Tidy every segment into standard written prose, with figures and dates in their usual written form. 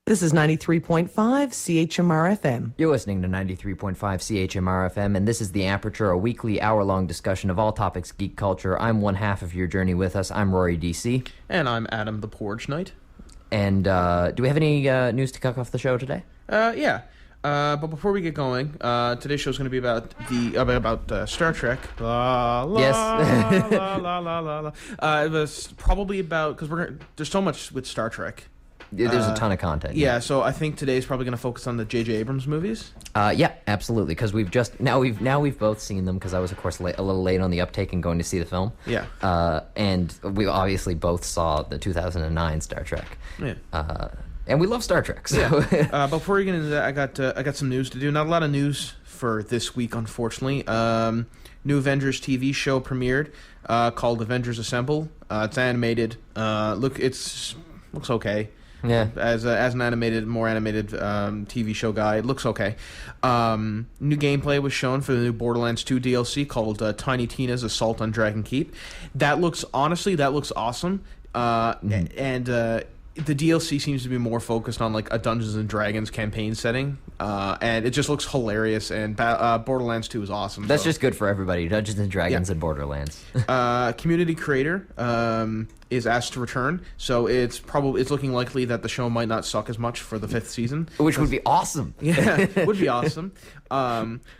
This is 93.5 CHMR FM. You're listening to 93.5 CHMR FM, and this is The Aperture, a weekly hour-long discussion of all topics geek culture. I'm one half of your journey with us. I'm Rory DC. And I'm Adam the Porch Knight. And do we have any news to kick off the show today? Yeah. But before we get going, today's show is going to be about Star Trek. Yes. It was probably about because there's so much with Star Trek. There's a ton of content. Yeah, so I think today's probably going to focus on the J.J. Abrams movies. Yeah, absolutely. Because we've both seen them. Because I was, of course, a little late on the uptake and going to see the film. Yeah. And we obviously both saw the 2009 Star Trek. Yeah. And we love Star Trek. So. Yeah. Before we get into that, I got some news to do. Not a lot of news for this week, unfortunately. New Avengers TV show premiered called Avengers Assemble. It's animated. Looks okay. Yeah. As an more animated TV show guy, it looks okay. New gameplay was shown for the new Borderlands 2 DLC called Tiny Tina's Assault on Dragon Keep. That looks awesome. And the DLC seems to be more focused on like a Dungeons and Dragons campaign setting, and it just looks hilarious. And Borderlands 2 is awesome. That's just good for everybody. Dungeons and Dragons and Borderlands. Community creator is asked to return, so it's looking likely that the show might not suck as much for the 5th season, which would be awesome. Yeah, would be awesome.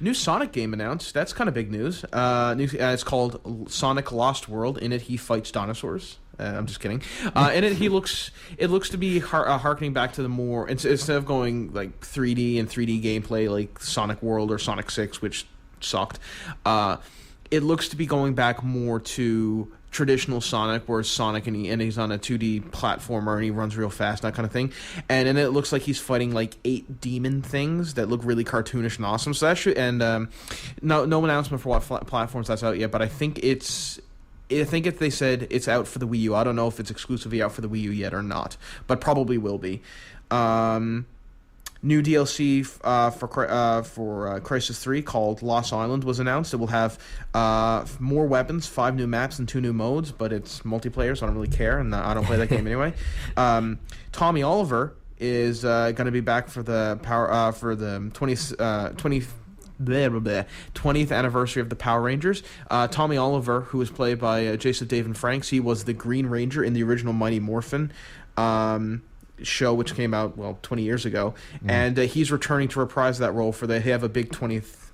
New Sonic game announced. That's kind of big news. It's called Sonic Lost World. In it, he fights dinosaurs. I'm just kidding. In it, it looks to be harkening back to the more instead of going like 3D and 3D gameplay like Sonic World or Sonic 6, which sucked. It looks to be going back more to traditional Sonic, where Sonic and he's on a 2D platformer and he runs real fast, that kind of thing. And then it looks like he's fighting like 8 demon things that look really cartoonish and awesome. So that should no announcement for what platforms that's out yet, but I think if they said it's out for the Wii U. I don't know if it's exclusively out for the Wii U yet or not, but probably will be. New DLC for Crisis 3 called Lost Island was announced. It will have more weapons, 5 new maps, and 2 new modes, but it's multiplayer, so I don't really care, and I don't play that game anyway. Tommy Oliver is going to be back for the 20th anniversary of the Power Rangers. Tommy Oliver, who was played by Jason David Franks, he was the Green Ranger in the original Mighty Morphin show, which came out 20 years ago, and he's returning to reprise that role they have a big 20th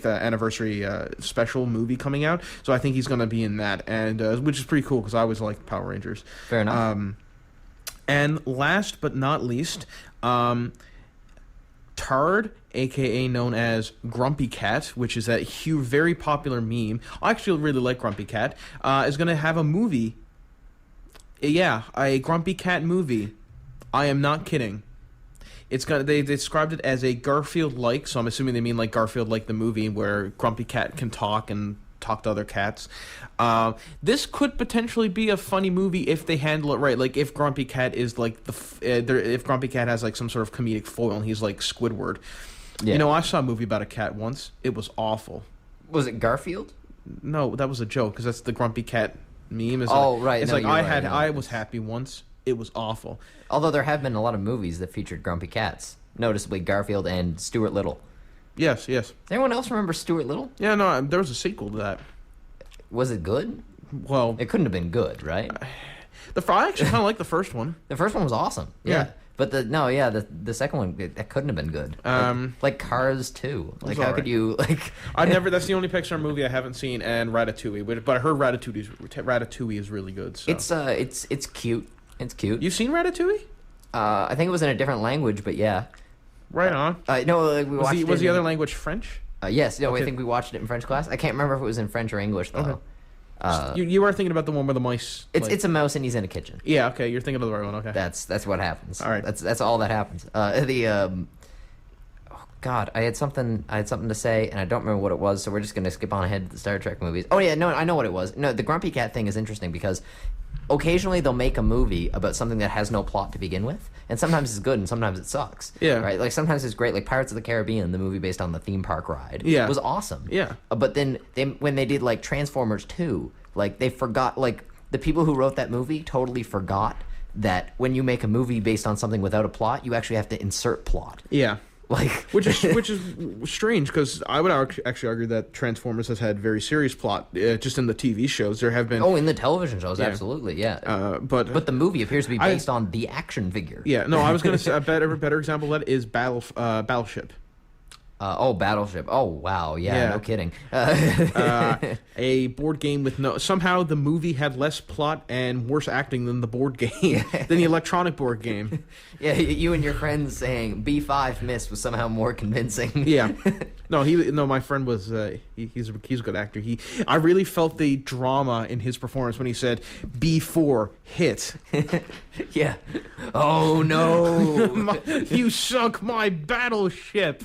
anniversary special movie coming out, so I think he's going to be in that, and which is pretty cool because I always liked Power Rangers. Fair enough. And last but not least, Tard, aka known as Grumpy Cat, which is that very popular meme. I actually really like Grumpy Cat. Is going to have a movie. Yeah, a Grumpy Cat movie. I am not kidding. They described it as a Garfield-like, so I'm assuming they mean like Garfield-like the movie, where Grumpy Cat can talk and talk to other cats. This could potentially be a funny movie if they handle it right. Like if Grumpy Cat is like if Grumpy Cat has like some sort of comedic foil and he's like Squidward. Yeah. I saw a movie about a cat once. It was awful. Was it Garfield? No, that was a joke because that's the Grumpy Cat meme. Right. It's I was happy once. It was awful. Although there have been a lot of movies that featured grumpy cats, noticeably Garfield and Stuart Little. Yes. Does anyone else remember Stuart Little? Yeah, no, there was a sequel to that. Was it good? Well, it couldn't have been good, right? I actually kind of like the first one. The first one was awesome. Yeah. But the second one, that couldn't have been good. Like Cars 2. Like how could you like? That's the only Pixar movie I haven't seen, and Ratatouille. But I heard Ratatouille is really good. So. It's cute. It's cute. You've seen Ratatouille? I think it was in a different language, but yeah. Right on. No, we watched it. Was the other language French? Yes. No, okay. I think we watched it in French class. I can't remember if it was in French or English though. Okay. You are thinking about the one where the mice. It's a mouse and he's in a kitchen. Yeah. Okay. You're thinking of the right one. Okay. That's what happens. All right. That's all that happens. Oh God, I had something to say and I don't remember what it was. So we're just gonna skip on ahead to the Star Trek movies. Oh yeah, no, I know what it was. No, the Grumpy Cat thing is interesting because occasionally they'll make a movie about something that has no plot to begin with, and sometimes it's good and sometimes it sucks. Yeah. Right? Like sometimes it's great, like Pirates of the Caribbean, the movie based on the theme park ride. Yeah. Was awesome. Yeah. But then when they did like Transformers 2, like they forgot, like the people who wrote that movie totally forgot that when you make a movie based on something without a plot, you actually have to insert plot. Yeah. Like, which is strange, because I would actually argue that Transformers has had very serious plot. Just in the TV shows, there have been. Oh, in the television shows, absolutely, yeah. But the movie appears to be based on the action figure. Yeah, no, I was going to say a better example of that is Battleship. Battleship. Oh, wow. Yeah. No kidding. A board game with somehow the movie had less plot and worse acting than the board game, than the electronic board game. Yeah, you and your friends saying B5 missed was somehow more convincing. Yeah. No, my friend was he's a good actor. I really felt the drama in his performance when he said B4 hit. Yeah. Oh no. You sunk my battleship.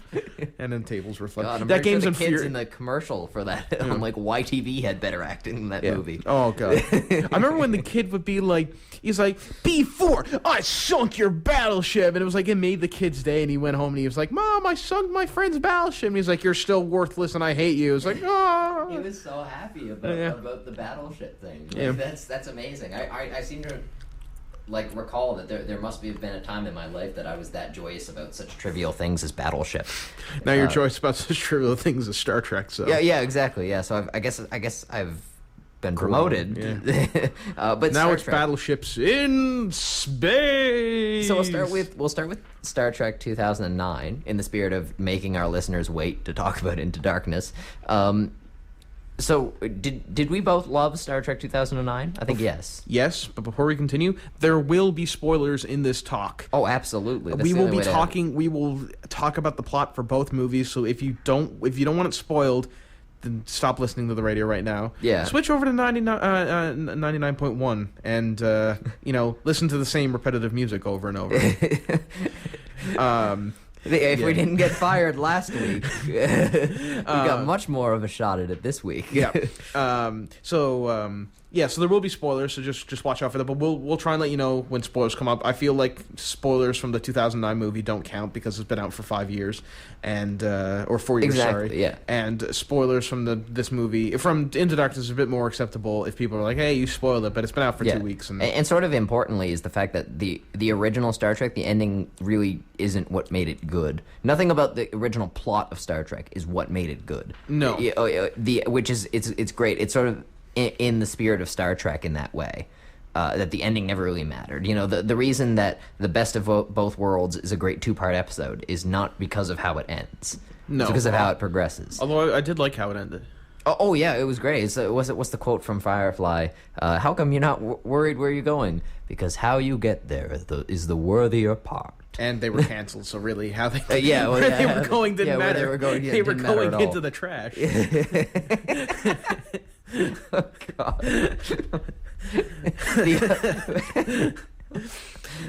And then tables were flipped. God, that game's sure the kids in the commercial for that on like YTV had better acting than that movie. Oh god. I remember when the kid would be like, he's like, B4, I sunk your battleship, and it was like it made the kid's day, and he went home and he was like, Mom, I sunk my friend's battleship, and he's like, you're still worthless and I hate you. It was like, oh. He was so happy about the battleship thing. Like, that's amazing. I seem to like recall that there must have been a time in my life that I was that joyous about such trivial things as Battleship. Now you're joyous about such trivial things as Star Trek. So yeah, exactly. Yeah, so I guess I've been promoted. Yeah. But now Star it's Trek. Battleships in space. So we'll start with Star Trek 2009 in the spirit of making our listeners wait to talk about Into Darkness. So, did we both love Star Trek 2009? I think yes. Yes, but before we continue, there will be spoilers in this talk. Oh, absolutely. We will talk about the plot for both movies. So if you don't want it spoiled, then stop listening to the radio right now. Yeah. Switch over to 99.1 and listen to the same repetitive music over and over. If we didn't get fired last week, we got much more of a shot at it this week. Yeah. So there will be spoilers, so just watch out for that. But we'll try and let you know when spoilers come up. I feel like spoilers from the 2009 movie don't count because it's been out for 5 years, or 4 years. Exactly, sorry. Yeah. And spoilers from this movie from Into Darkness is a bit more acceptable if people are like, "Hey, you spoiled it," but it's been out for 2 weeks. And sort of importantly is the fact that the original Star Trek, the ending really isn't what made it good. Nothing about the original plot of Star Trek is what made it good. No. Which is it's great. It's sort of in the spirit of Star Trek in that way, that the ending never really mattered. You know, the reason that the Best of Both Worlds is a great 2-part episode is not because of how it ends. No, it's because of how it progresses. Although I did like how it ended. Oh yeah, it was great. What's the quote from Firefly? How come you're not worried where you're going? Because how you get there is the worthier part. And they were canceled, so really how they where they were going didn't matter. They were going, they were going into the trash. Oh God.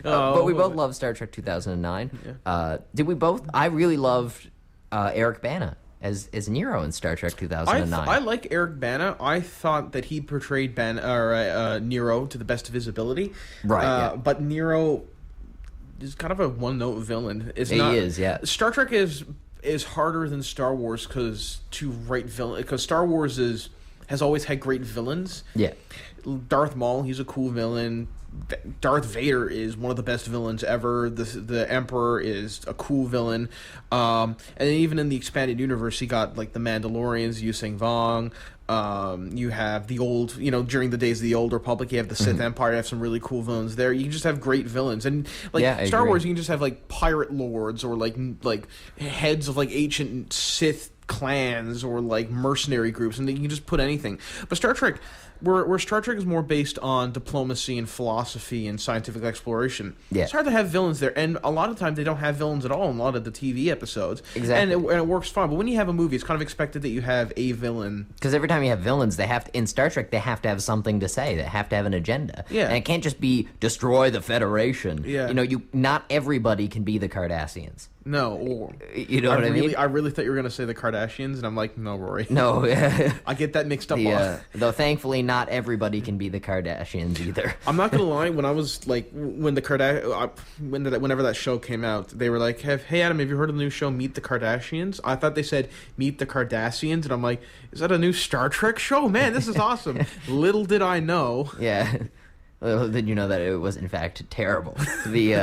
But we both love Star Trek 2009. Yeah. Did we both? I really loved Eric Bana as Nero in Star Trek 2009. I like Eric Bana. I thought that he portrayed Nero to the best of his ability. Right. But Nero is kind of a one-note villain. He is. Yeah. Star Trek is harder than Star Wars because Star Wars has always had great villains. Yeah. Darth Maul, he's a cool villain. Darth Vader is one of the best villains ever. The Emperor is a cool villain. And then even in the expanded universe, you got like the Mandalorians, Yusing Vong. You have the old, during the days of the Old Republic, you have the Sith Empire. You have some really cool villains there. You can just have great villains, and Star Wars, you can just have like pirate lords or like heads of like ancient Sith clans or like mercenary groups, and you can just put anything. But Star Trek, where Star Trek is more based on diplomacy and philosophy and scientific exploration, it's hard to have villains there. And a lot of times they don't have villains at all in a lot of the TV episodes. Exactly. And it works fine. But when you have a movie, it's kind of expected that you have a villain. Because every time you have villains, in Star Trek, they have to have something to say. They have to have an agenda. Yeah. And it can't just be destroy the Federation. Yeah. Not everybody can be the Cardassians. No, or you know what I mean? I really thought you were going to say the Kardashians, and I'm like, no, Rory. No, I get that mixed up. Though thankfully, not everybody can be the Kardashians either. I'm not gonna lie. When I was like, when the whenever that show came out, they were like, "Hey Adam, have you heard of the new show Meet the Kardashians?" I thought they said Meet the Cardassians, and I'm like, "Is that a new Star Trek show? Man, this is awesome." Little did I know. Yeah. Then you know that it was in fact terrible. The